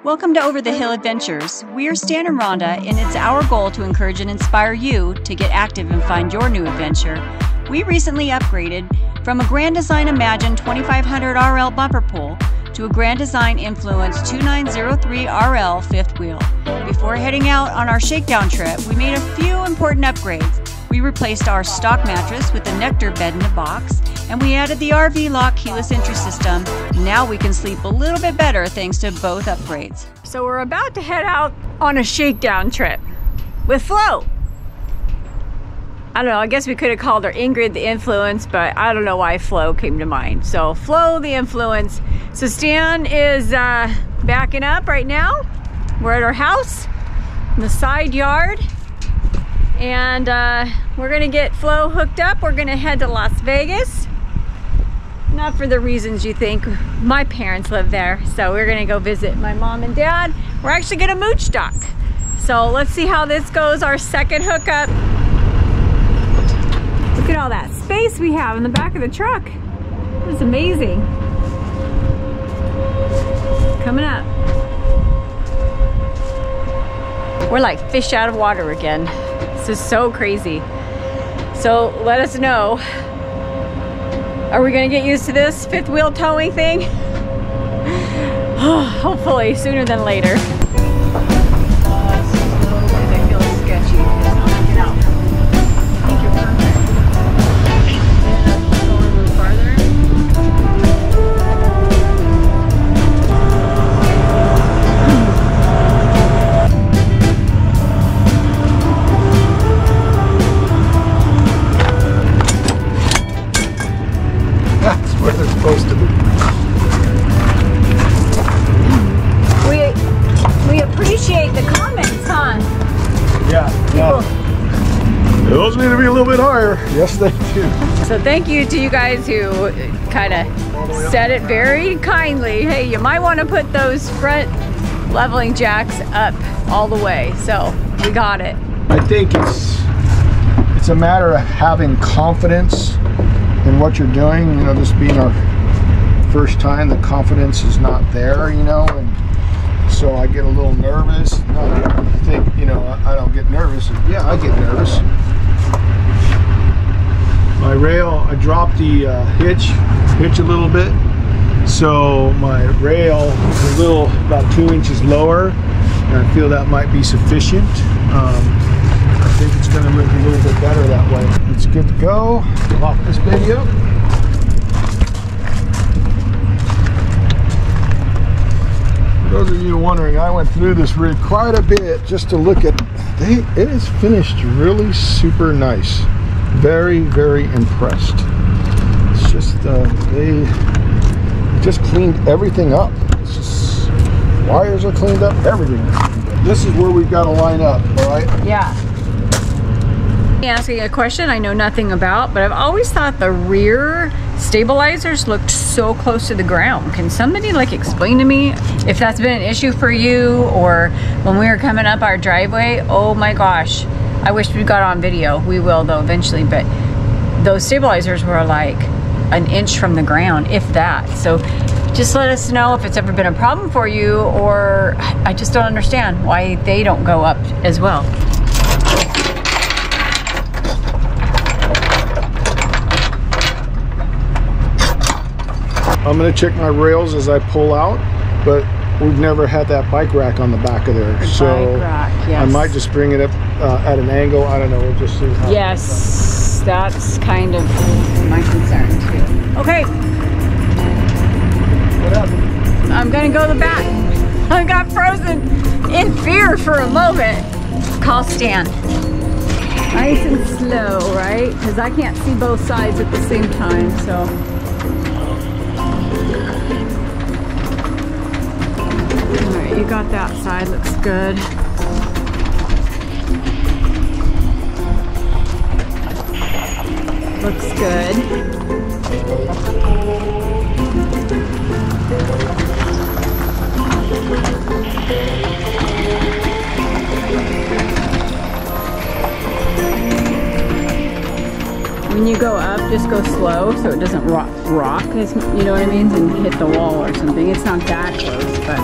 Welcome to Over the Hill Adventures. We are Stan and Rhonda, and it's our goal to encourage and inspire you to get active and find your new adventure. We recently upgraded from a Grand Design Imagine 2500 RL bumper pull to a Grand Design Influence 2903 RL fifth wheel. Before heading out on our shakedown trip, we made a few important upgrades. We replaced our stock mattress with the Nectar bed in a box, and we added the RV lock keyless entry system. Now we can sleep a little bit better thanks to both upgrades. So we're about to head out on a shakedown trip with Flo. I don't know, I guess we could have called her Ingrid the Influence, but I don't know why Flo came to mind. So Flo the Influence. So Stan is backing up right now. We're at our house in the side yard. And we're gonna get Flo hooked up. We're gonna head to Las Vegas. Not for the reasons you think. My parents live there, so we're gonna go visit my mom and dad. We're actually gonna mooch dock. So let's see how this goes, our second hookup. Look at all that space we have in the back of the truck. It's amazing. Coming up. We're like fish out of water again. This is so crazy. So let us know. Are we gonna get used to this fifth wheel towing thing? Hopefully sooner than later. I feel sketchy. Get out. I think you're perfect. Go a little farther. That's where they're supposed to be. We appreciate the comments, huh? Yeah. Those need to be a little bit higher. Yes, they do. So thank you to you guys who kind of said it very kindly. Hey, you might want to put those front leveling jacks up all the way. So we got it. I think it's a matter of having confidence in what you're doing. You know, this being our first time, the confidence is not there, you know, and so I get a little nervous. No, I think, you know, I don't get nervous. Yeah, I get nervous. My rail, I dropped the hitch a little bit, so my rail is a little, about 2 inches lower, and I feel that might be sufficient. I think it's going to look a little bit better that way. It's good to go. Lock this baby up. For those of you wondering, I went through this rig quite a bit just to look at. It is finished really super nice. Very, very impressed. It's just they just cleaned everything up. It's just, wires are cleaned up. Everything. This is where we've got to line up. All right. Yeah. Asking a question I know nothing about, but I've always thought the rear stabilizers looked so close to the ground. Can somebody like explain to me if that's been an issue for you, or when we were coming up our driveway? Oh my gosh, I wish we got on video. We will though eventually, but those stabilizers were like an inch from the ground, if that. So just let us know if it's ever been a problem for you, or I just don't understand why they don't go up as well. I'm going to check my rails as I pull out, but we've never had that bike rack on the back of there. So bike rack, yes. I might just bring it up at an angle. I don't know. We'll just see how. Yes, that's kind of my concern too. Okay. What happened? I'm going to go to the back. I got frozen in fear for a moment. Call Stan. Nice and slow, right? Because I can't see both sides at the same time, so. You got that side, looks good. Looks good. When you go up, just go slow so it doesn't rock, you know what I mean, and hit the wall or something. It's not that close, but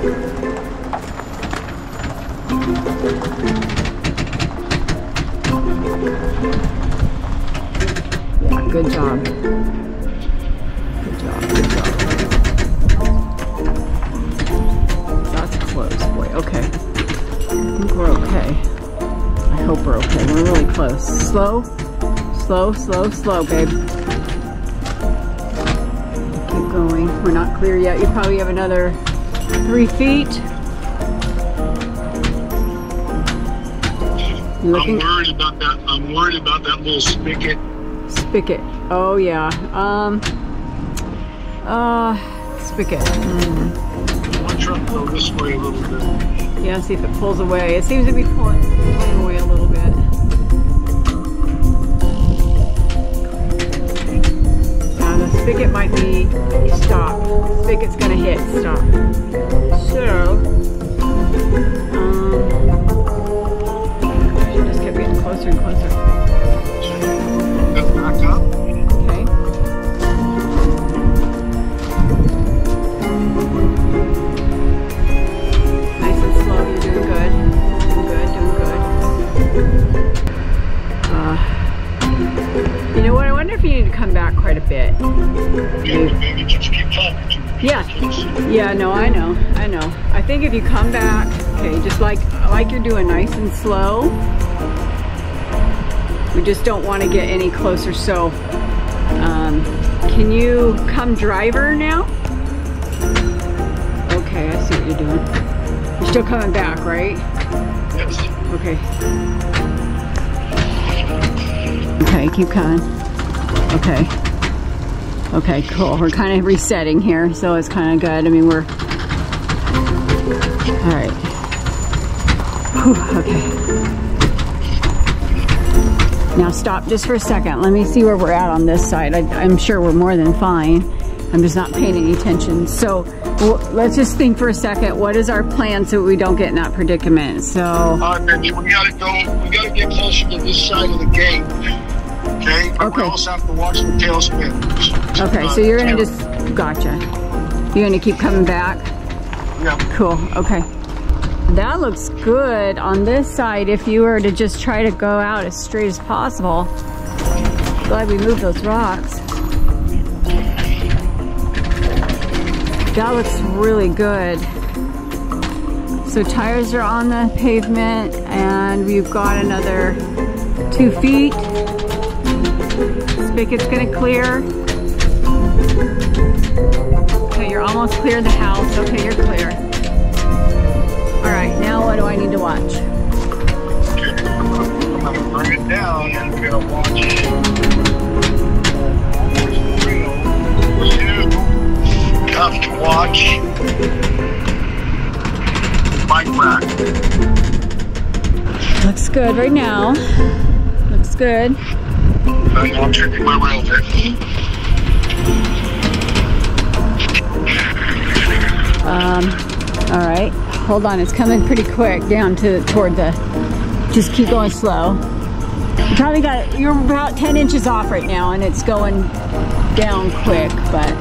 Yeah, good job. Good job, good job. That's close, boy. Okay. I think we're okay. I hope we're okay. We're really close. Slow, slow, slow, slow, babe. Keep going. We're not clear yet. You probably have another 3 feet. I'm worried about that. I'm worried about that little spigot. Spigot. Oh yeah. Spigot. One truck go this way a little bit. Yeah, see if it pulls away. It seems to be pulling away a little bit. Now the spigot might be stop. Spigot's gonna hit stop. So, it just kept getting closer and closer. Let's back up. Okay. Nice and slow. You're doing good. Doing good. Doing good. You know what? I wonder if you need to come back quite a bit. Maybe just keep talking. Yeah. Yeah. No, I know. I know. I think if you come back, okay, just like you're doing, nice and slow. We just don't want to get any closer. So, can you come driver now? Okay, I see what you're doing. You're still coming back, right? Yes. Okay. Okay, keep coming. Okay. Okay, cool. We're kind of resetting here, so it's kind of good. I mean, we're... All right. Whew, okay. Now stop just for a second. Let me see where we're at on this side. I'm sure we're more than fine. I'm just not paying any attention. So let's just think for a second. What is our plan so we don't get in that predicament? So Baby, we gotta get closer to this side of the gate. Okay? But we also have to watch the tailspin. Okay, so you're gonna just, gotcha. You're gonna keep coming back? Yeah. Cool, okay. That looks good on this side if you were to just try to go out as straight as possible. Glad we moved those rocks. That looks really good. So tires are on the pavement and we've got another 2 feet. Spigot's gonna clear. Okay, you're almost clear the house. Okay, you're clear. All right, now what do I need to watch? Okay, I'm gonna bring it down and we're gonna watch it. You have to watch bike rack. Looks good right now. Looks good. I'm checking my rail bit. All right, hold on. It's coming pretty quick down toward the. Just keep going slow. You probably got. You're about 10 inches off right now, and it's going down quick. But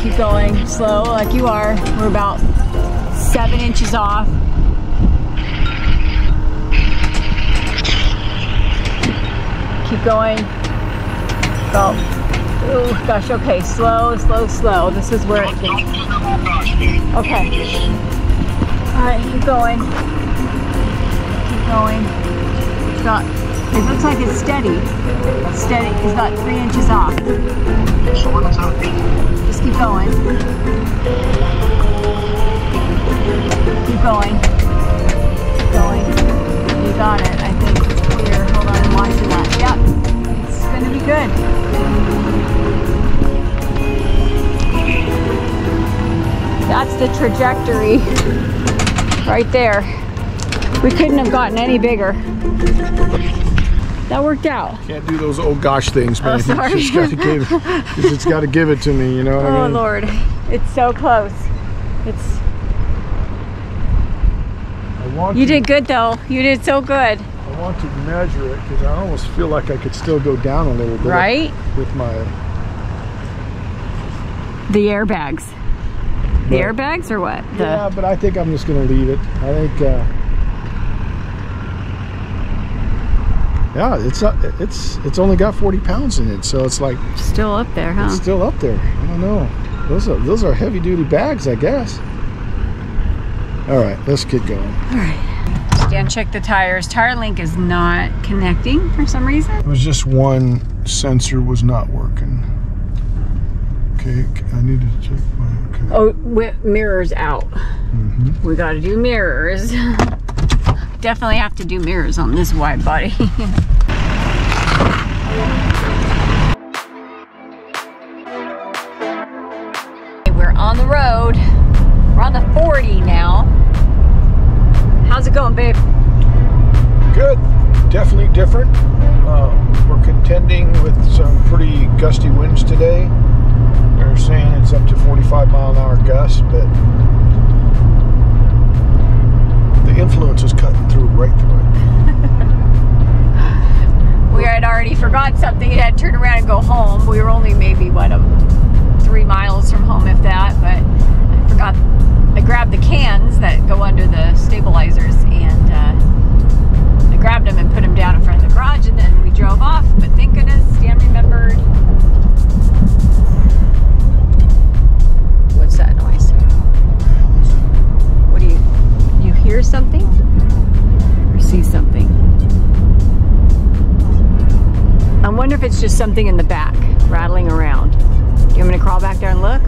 keep going slow, like you are. We're about 7 inches off. Keep going. Go. Oh gosh, okay, slow, slow, slow. This is where it gets. Okay. Alright, keep going. Keep going. It's got, it looks like it's steady. It's steady. It's about 3 inches off. Just keep going. Keep going. Keep going. You got it. I think it's clear. Hold on, I'm watching that. Yep. It's gonna be good. That's the trajectory right there. We couldn't have gotten any bigger. That worked out. Can't do those oh gosh things, man. Oh, sorry. It's got to give it to me, you know what I mean? Oh Lord, it's so close. You did good though. You did so good. I want to measure it because I almost feel like I could still go down a little bit. Right? With my... The airbags. The airbags or what? Yeah, but I think I'm just going to leave it. I think, yeah, it's only got 40 pounds in it, so it's like still up there, huh? It's still up there. I don't know. Those are heavy duty bags, I guess. All right, let's get going. All right. Stan, check the tires. Tire link is not connecting for some reason. It was just one sensor was not working. Okay, I need to check my. Okay. Oh, mirrors out. We got to do mirrors. Definitely have to do mirrors on this wide body. We're on the road. We're on the 40 now. How's it going, babe? Good. Definitely different. We're contending with some pretty gusty winds today. They're saying it's up to 45-mile-an-hour gusts, but the influence is cutting through right through it. We had already forgot something and had to turn around and go home. We were only maybe, what, 3 miles from home, if that, but I forgot. I grabbed the cans that go under the stabilizers, and I grabbed them and put them down in front of the garage, and then we drove off. But thank goodness Stan remembered. What's that noise? What do you hear something? Or see something? I wonder if it's just something in the back rattling around. Do you want me to crawl back there and look?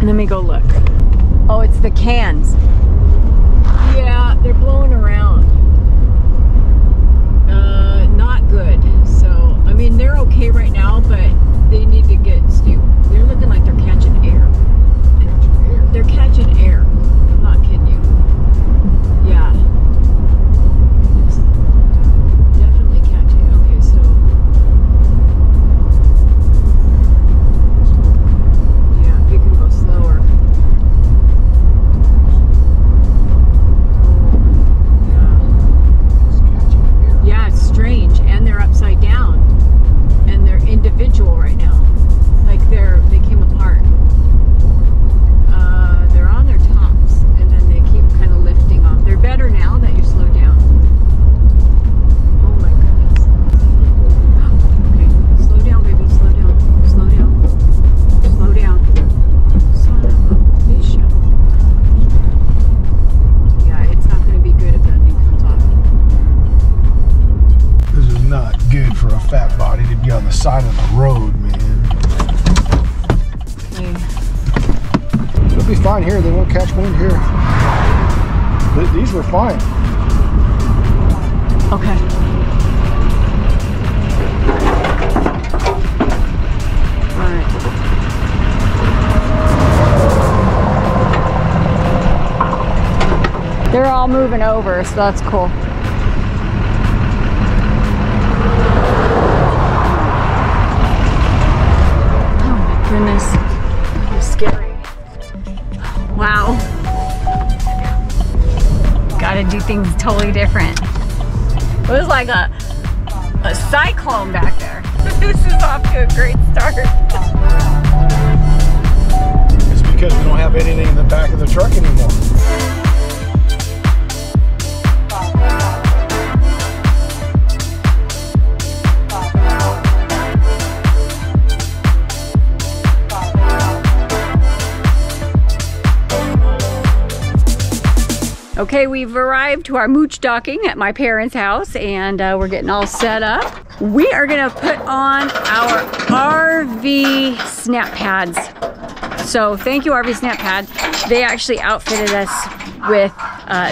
Let me go look. Oh, it's the cans. Yeah, they're blowing around. Not good. So, I mean, they're okay right now, but they need to get stable. They're looking like they're catching air. They're catching air. I'm not kidding you. Yeah. It's definitely catching. Okay, so. Yeah, if you can go slower. Yeah, it's strange, and they're upside down, and they're individual right now. Like they came apart. They're on their tops, and then they keep kind of lifting off. They're better now that you slow down. Oh my goodness. Okay, slow down, baby. Slow down. Slow down. Slow down. Son of a bishop. Yeah, it's not going to be good if that thing comes off. This is not good for a fat body to be on the side of the road, man. Okay. It'll be fine here. They won't catch wind here. These were fine. Okay. All right. They're all moving over, so that's cool. Oh my goodness. That was scary. Wow. Gotta do things totally different. It was like a cyclone back there. This is off to a great start. It's because we don't have anything in the back of the truck anymore. Okay, we've arrived to our mooch docking at my parents' house, and we're getting all set up. We are gonna put on our RV snap pads. So thank you, RV Snap Pad. They actually outfitted us with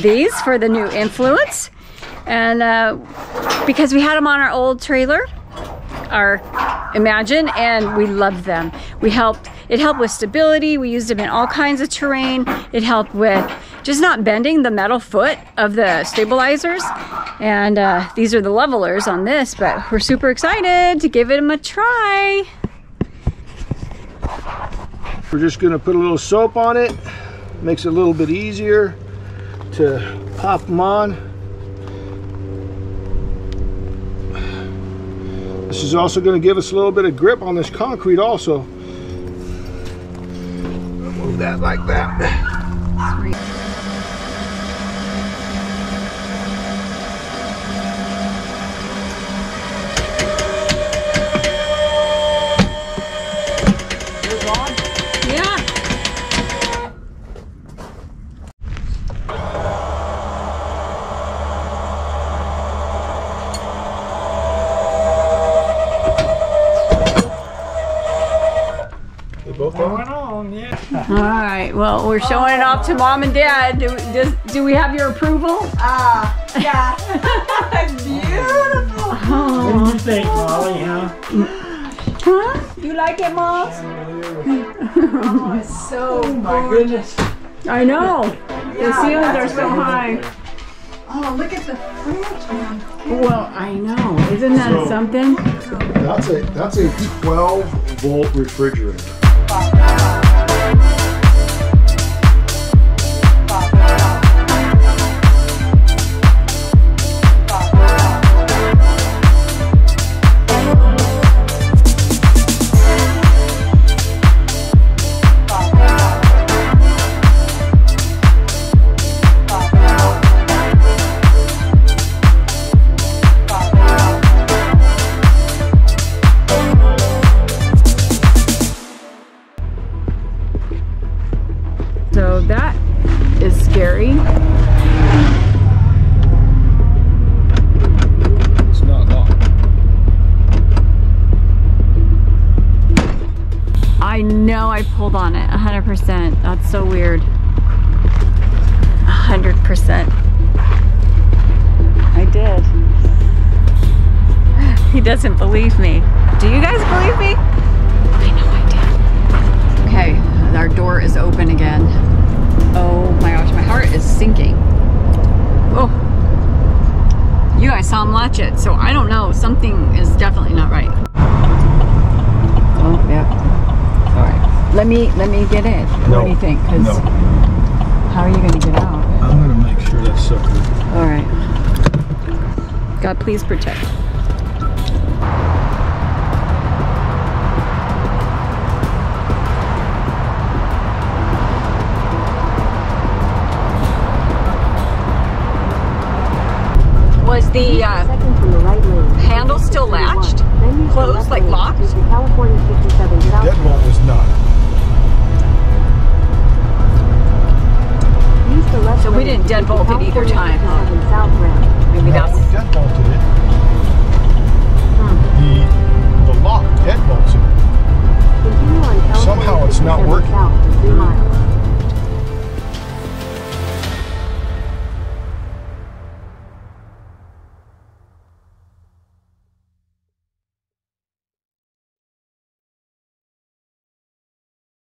these for the new Influence. And because we had them on our old trailer, our Imagine, and we loved them. It helped with stability. We used them in all kinds of terrain. It helped with just not bending the metal foot of the stabilizers. And these are the levelers on this, but we're super excited to give them a try. We're just gonna put a little soap on it. Makes it a little bit easier to pop them on. This is also going to give us a little bit of grip on this concrete also. Move that like that. Sweet. All right, well, we're showing it off to Mom and Dad. Do we have your approval? Yeah. Beautiful. What do you think, Molly, huh? Huh? You like it, Mom? Oh, it's so My goodness. I know. The ceilings are so high. Oh, look at the fridge, man. Well, I know. Isn't that something? That's a 12-volt refrigerator. So that is scary. It's not locked. I know I pulled on it 100%. That's so weird. 100%. I did. He doesn't believe me. Do you guys believe me? I know I did. Okay, our door is open again. Oh my gosh, my heart is sinking. Oh, you guys saw him latch it, so I don't know. Something is definitely not right. Oh, yeah. All right. Let me get in. No. What do you think? 'Cause No. how are you gonna get out? I'm gonna make sure that's sucker. All right. God, please protect. Was the handle still latched? Closed, like locked? Deadbolt was not. So we didn't deadbolt it either time, huh? Maybe that's... Deadbolted it.